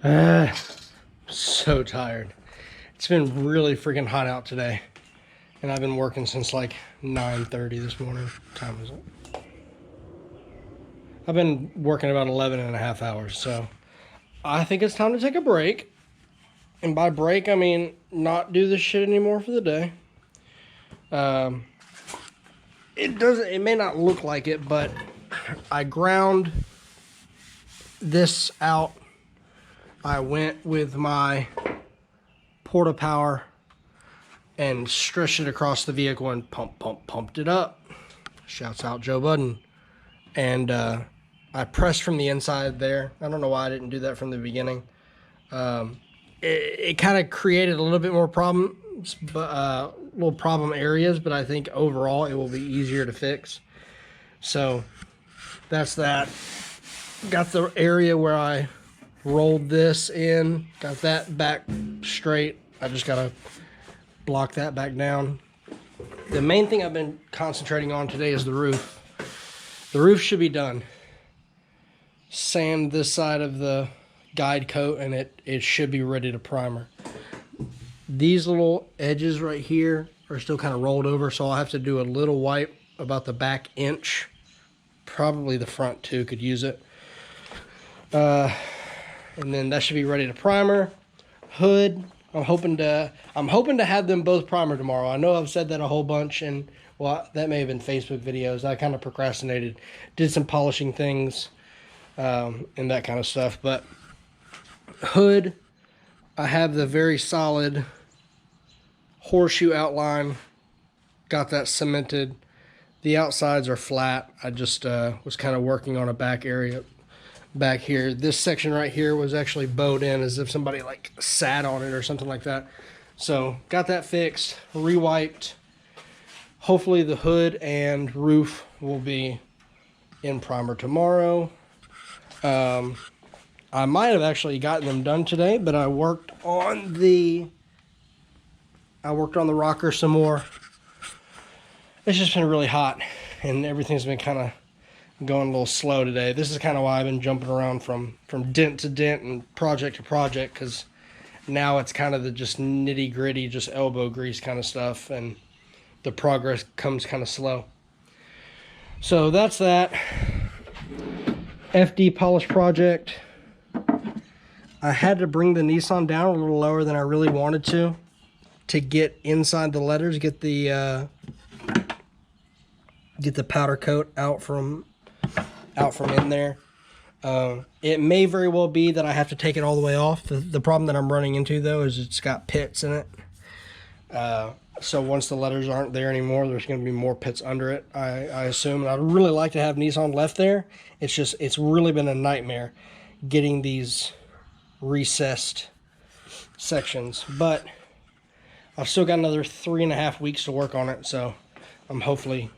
So tired. It's been really freaking hot out today. And I've been working since like 9:30 this morning. What time is it? I've been working about 11 and a half hours. So I think it's time to take a break. And by break, I mean not do this shit anymore for the day. It may not look like it, but I ground this out. I went with my Porta Power and stretched it across the vehicle and pumped it up. Shouts out Joe Budden. And I pressed from the inside there. I don't know why I didn't do that from the beginning. It kind of created a little bit more problems, but little problem areas, but I think overall it will be easier to fix. So that's that. Got the area where I rolled this in, got that back straight. I just gotta block that back down. The main thing I've been concentrating on today is the roof. The roof should be done. Sand this side of the guide coat and it should be ready to primer. These little edges right here are still kind of rolled over, so I'll have to do a little wipe about the back inch. Probably the front too could use it. And then that should be ready to primer. Hood, I'm hoping to have them both primer tomorrow. I know I've said that a whole bunch, and well, that may have been Facebook videos. I kind of procrastinated, did some polishing things, and that kind of stuff. But hood, I have the very solid horseshoe outline. Got that cemented. The outsides are flat. I just was kind of working on a back area back here. This section right here was actually bowed in as if somebody like sat on it or something like that. So got that fixed, re-wiped. Hopefully the hood and roof will be in primer tomorrow. I might have actually gotten them done today, but I worked on the rocker some more. It's just been really hot and everything's been kind of going a little slow today. This is kind of why I've been jumping around from dent to dent and project to project, because now it's kind of the just nitty gritty, just elbow grease kind of stuff, and the progress comes kind of slow. So that's that. FD polish project. I had to bring the Nissan down a little lower than I really wanted to get inside the letters, get the powder coat out from in there. It may very well be that I have to take it all the way off. The problem that I'm running into though is it's got pits in it. So once the letters aren't there anymore, there's going to be more pits under it, I assume. And I'd really like to have Nissan left there. It's really been a nightmare getting these recessed sections. But I've still got another 3.5 weeks to work on it, so I'm hopefully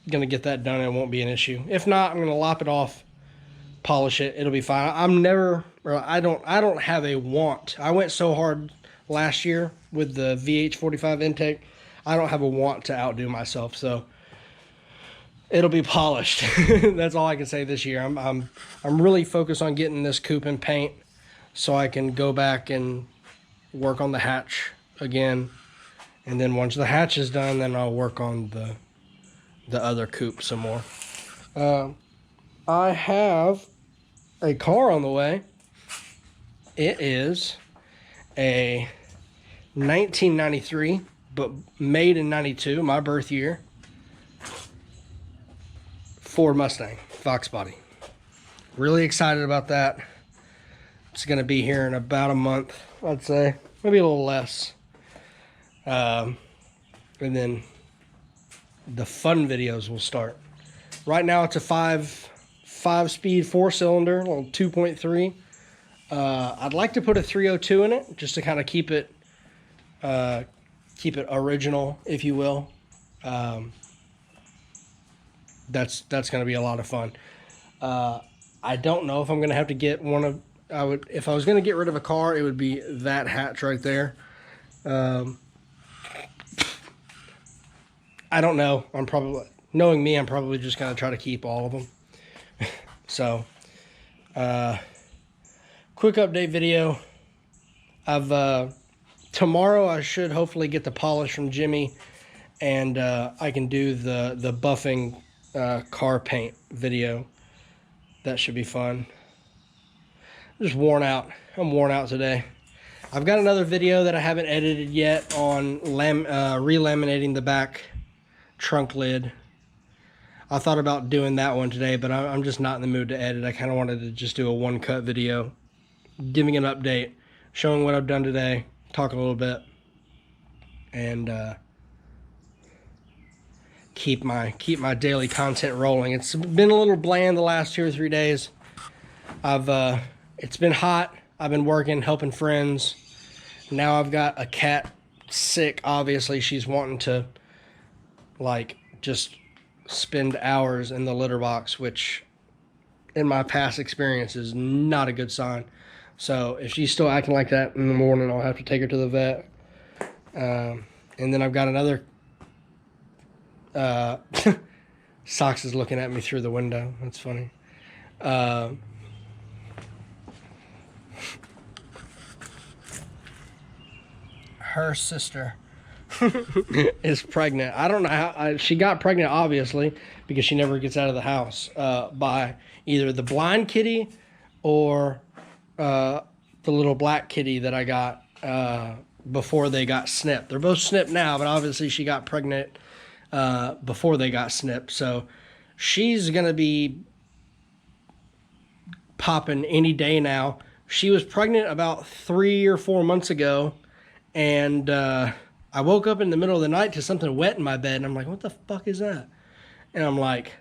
gonna get that done and it won't be an issue. If not, I'm gonna lop it off, polish it, it'll be fine. I don't have a want. I went so hard last year with the VH45 intake. I don't have a want to outdo myself, so it'll be polished. That's all I can say this year. I'm really focused on getting this coupe in paint so I can go back and work on the hatch again, and then once the hatch is done, then I'll work on the other coupe some more. I have a car on the way. It is a 1993, but made in 92, my birth year, Ford Mustang, Fox body. Really excited about that. It's going to be here in about a month, I'd say. Maybe a little less. And then the fun videos will start. Right now it's a 5-speed 4-cylinder, little 2.3. I'd like to put a 302 in it just to kind of keep it original, if you will. That's going to be a lot of fun. I don't know if I'm going to have to get if I was going to get rid of a car, it would be that hatch right there. I don't know. Knowing me, I'm probably just going to try to keep all of them. So, quick update video. Tomorrow I should hopefully get the polish from Jimmy, and I can do the buffing car paint video. That should be fun. I'm just worn out. I'm worn out today. I've got another video that I haven't edited yet on relaminating the back trunk lid. I thought about doing that one today, but I'm just not in the mood to edit. I kind of wanted to just do a one-cut video, giving an update, showing what I've done today, talk a little bit, and keep my daily content rolling. It's been a little bland the last 2 or 3 days. It's been hot. I've been working, helping friends. Now I've got a cat sick. Obviously, she's wanting to like just spend hours in the litter box, which in my past experience is not a good sign. So if she's still acting like that in the morning, I'll have to take her to the vet. And then I've got another Socks is looking at me through the window. That's funny. Her sister is pregnant. I don't know how she got pregnant, obviously, because she never gets out of the house by either the blind kitty or the little black kitty that I got before they got snipped. They're both snipped now, but obviously she got pregnant before they got snipped. So she's going to be popping any day now. She was pregnant about 3 or 4 months ago, and I woke up in the middle of the night to something wet in my bed, and I'm like, what the fuck is that? And I'm like,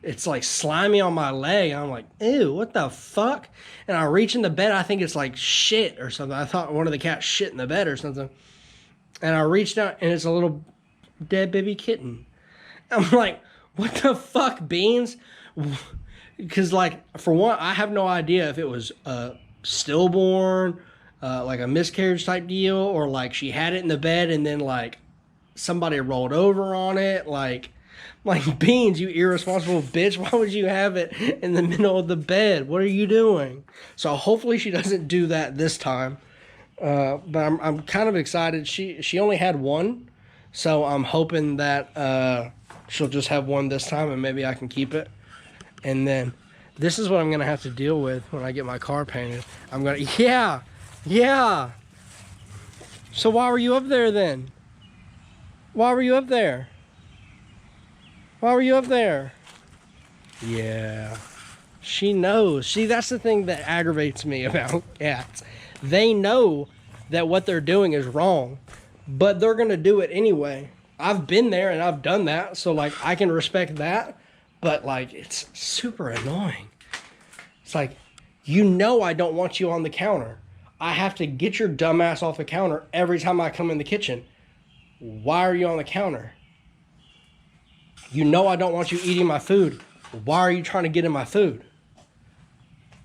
it's like slimy on my leg. And I'm like, ew, what the fuck? And I reach in the bed, I think it's like shit or something. I thought one of the cats shit in the bed or something. And I reached out, and it's a little dead baby kitten. I'm like, what the fuck, Beans? Because, like, for one, I have no idea if it was stillborn, like a miscarriage type deal, or like she had it in the bed and then like somebody rolled over on it. Like Beans, you irresponsible bitch. Why would you have it in the middle of the bed? What are you doing? So hopefully she doesn't do that this time. But I'm kind of excited. She only had one, so I'm hoping that she'll just have one this time, and maybe I can keep it. And then this is what I'm gonna have to deal with when I get my car painted. I'm gonna yeah. So why were you up there then? Why were you up there? Why were you up there? Yeah. She knows. See, that's the thing that aggravates me about cats. They know that what they're doing is wrong, but they're going to do it anyway. I've been there and I've done that, so like I can respect that, but like it's super annoying. It's like, you know I don't want you on the counter. I have to get your dumb ass off the counter every time I come in the kitchen. Why are you on the counter? You know I don't want you eating my food. Why are you trying to get in my food?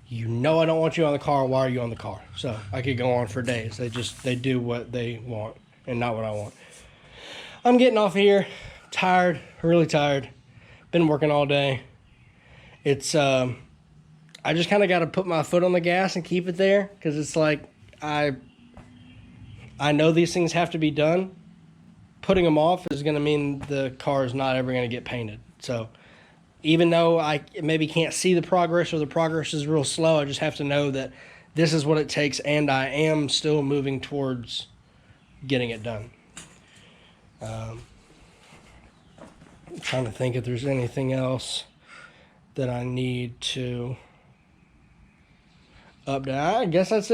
You know I don't want you on the car. Why are you on the car? So I could go on for days. They do what they want and not what I want. I'm getting off here. Tired, really tired. Been working all day. It's I just kind of got to put my foot on the gas and keep it there, because it's like I know these things have to be done. Putting them off is going to mean the car is not ever going to get painted. So even though I maybe can't see the progress, or the progress is real slow, I just have to know that this is what it takes, and I am still moving towards getting it done. I'm trying to think if there's anything else that I need to update. I guess that's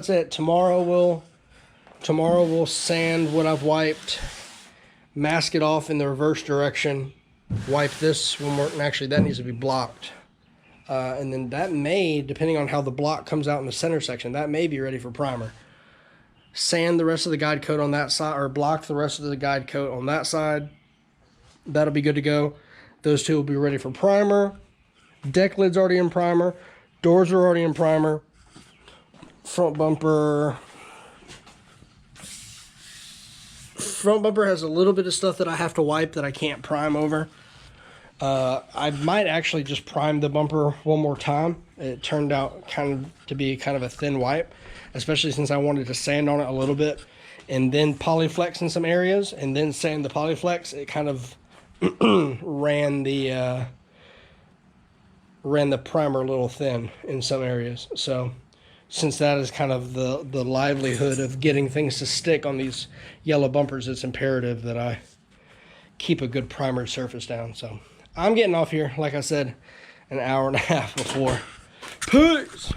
it. Tomorrow we'll sand what I've wiped, mask it off in the reverse direction, wipe this when we're, actually that needs to be blocked. And then that may, depending on how the block comes out in the center section, that may be ready for primer. Sand the rest of the guide coat on that side, or block the rest of the guide coat on that side. That'll be good to go. Those two will be ready for primer. Deck lid's already in primer. Doors are already in primer. Front bumper has a little bit of stuff that I have to wipe that I can't prime over. I might actually just prime the bumper one more time. It turned out to be kind of a thin wipe, especially since I wanted to sand on it a little bit and then polyflex in some areas and then sand the polyflex. It kind of ran the primer a little thin in some areas. So since that is kind of the livelihood of getting things to stick on these yellow bumpers, it's imperative that I keep a good primer surface down. So I'm getting off here, like I said, an hour and a half before. Peace!